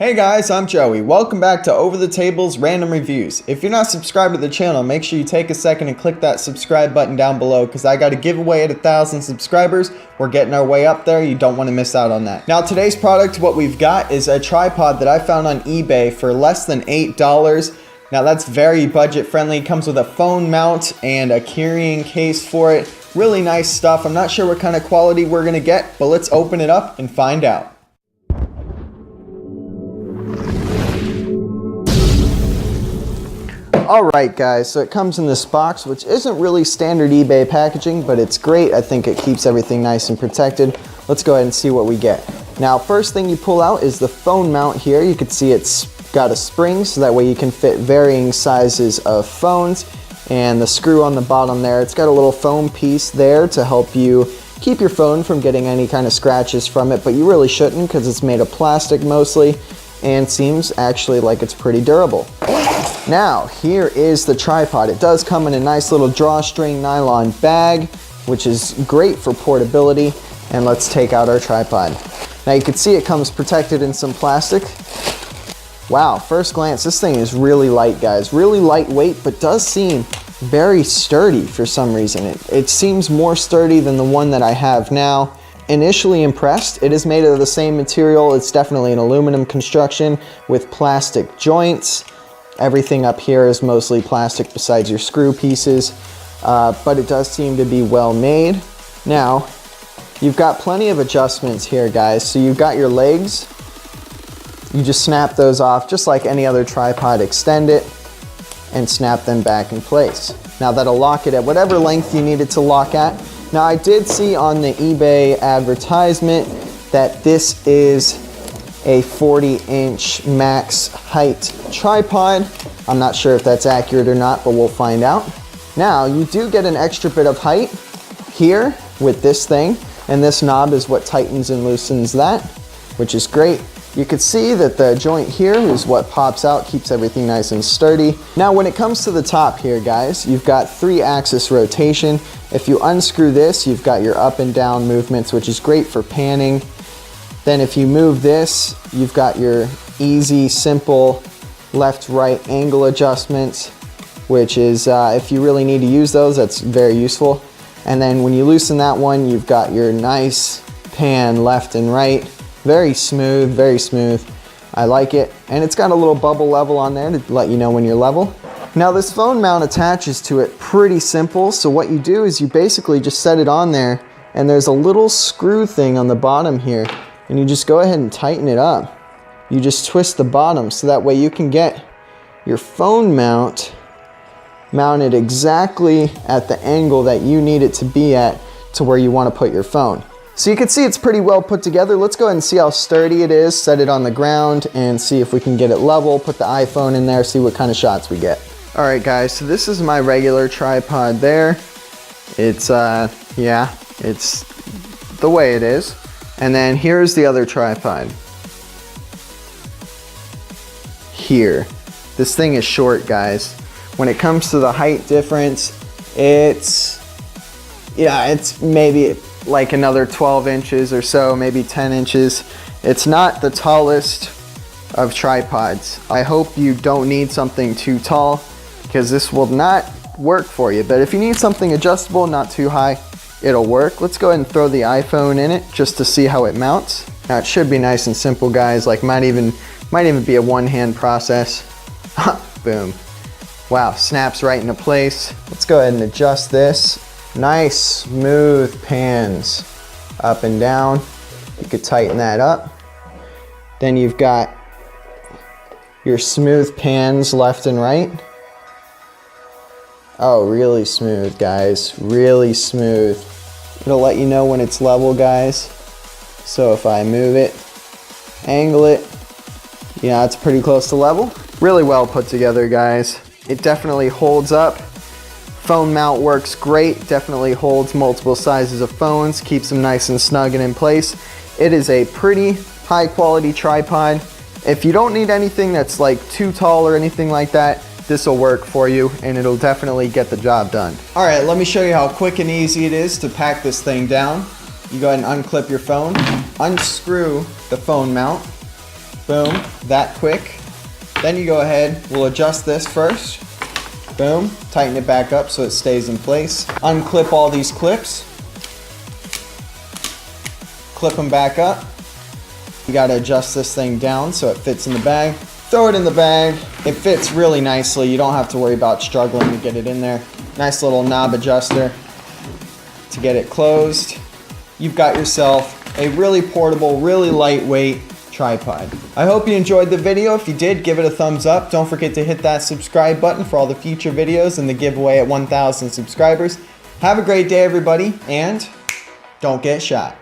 Hey guys, I'm Joey. Welcome back to Over the Table's Random Reviews. If you're not subscribed to the channel, make sure you take a second and click that subscribe button down below because I got a giveaway at 1,000 subscribers. We're getting our way up there. You don't want to miss out on that. Now today's product, what we've got is a tripod that I found on eBay for less than $8. Now that's very budget friendly. It comes with a phone mount and a carrying case for it. Really nice stuff. I'm not sure what kind of quality we're going to get, but let's open it up and find out. Alright guys, so it comes in this box, which isn't really standard eBay packaging, but it's great. I think it keeps everything nice and protected. Let's go ahead and see what we get. Now, first thing you pull out is the phone mount here. You can see it's got a spring, so that way you can fit varying sizes of phones. And the screw on the bottom there, it's got a little foam piece there to help you keep your phone from getting any kind of scratches from it, but you really shouldn't because it's made of plastic mostly and seems actually like it's pretty durable. Now, here is the tripod. It does come in a nice little drawstring nylon bag, which is great for portability. And let's take out our tripod. Now you can see it comes protected in some plastic. Wow, first glance, this thing is really light, guys. Really lightweight, but does seem very sturdy for some reason. It seems more sturdy than the one that I have now. Initially impressed. It is made of the same material. It's definitely an aluminum construction with plastic joints. Everything up here is mostly plastic besides your screw pieces, but it does seem to be well made. Now, you've got plenty of adjustments here, guys. So you've got your legs. You just snap those off just like any other tripod. Extend it and snap them back in place. Now that'll lock it at whatever length you need it to lock at. Now I did see on the eBay advertisement that this is a 40-inch max height tripod. I'm not sure if that's accurate or not, but we'll find out. Now, you do get an extra bit of height here with this thing, and this knob is what tightens and loosens that, which is great. You can see that the joint here is what pops out, keeps everything nice and sturdy. Now, when it comes to the top here, guys, you've got 3-axis rotation. If you unscrew this, you've got your up and down movements, which is great for panning. Then if you move this, you've got your easy, simple left-right angle adjustments, which is, if you really need to use those, that's very useful. And then when you loosen that one, you've got your nice pan left and right. Very smooth, very smooth. I like it. And it's got a little bubble level on there to let you know when you're level. Now this phone mount attaches to it pretty simple. So what you do is you basically just set it on there, and there's a little screw thing on the bottom here. And you just go ahead and tighten it up. You just twist the bottom so that way you can get your phone mount mounted exactly at the angle that you need it to be at to where you want to put your phone. So you can see it's pretty well put together. Let's go ahead and see how sturdy it is, set it on the ground and see if we can get it level, put the iPhone in there, see what kind of shots we get. All right guys, so this is my regular tripod there. It's, yeah, it's the way it is. And then here's the other tripod. Here. This thing is short, guys. When it comes to the height difference, it's maybe like another 12 inches or so, maybe 10 inches. It's not the tallest of tripods. I hope you don't need something too tall because this will not work for you. But if you need something adjustable, not too high, it'll work. Let's go ahead and throw the iPhone in it just to see how it mounts. Now it should be nice and simple, guys. Like might even be a one-hand process. Boom. Wow, snaps right into place. Let's go ahead and adjust this. Nice smooth pans up and down. You could tighten that up. Then you've got your smooth pans left and right. Oh, really smooth, guys. Really smooth. It'll let you know when it's level, guys. So if I move it, angle it, yeah, it's pretty close to level. Really well put together, guys. It definitely holds up. Phone mount works great. Definitely holds multiple sizes of phones. Keeps them nice and snug and in place. It is a pretty high quality tripod. If you don't need anything that's like too tall or anything like that, this will work for you and it'll definitely get the job done. All right, let me show you how quick and easy it is to pack this thing down. You go ahead and unclip your phone, unscrew the phone mount, Boom, that quick. Then you go ahead, we'll adjust this first. Boom, tighten it back up so it stays in place. Unclip all these clips. Clip them back up. You gotta adjust this thing down so it fits in the bag. Throw it in the bag. It fits really nicely. You don't have to worry about struggling to get it in there. Nice little knob adjuster to get it closed. You've got yourself a really portable, really lightweight tripod. I hope you enjoyed the video. If you did, give it a thumbs up. Don't forget to hit that subscribe button for all the future videos and the giveaway at 1,000 subscribers. Have a great day, everybody, and don't get shot.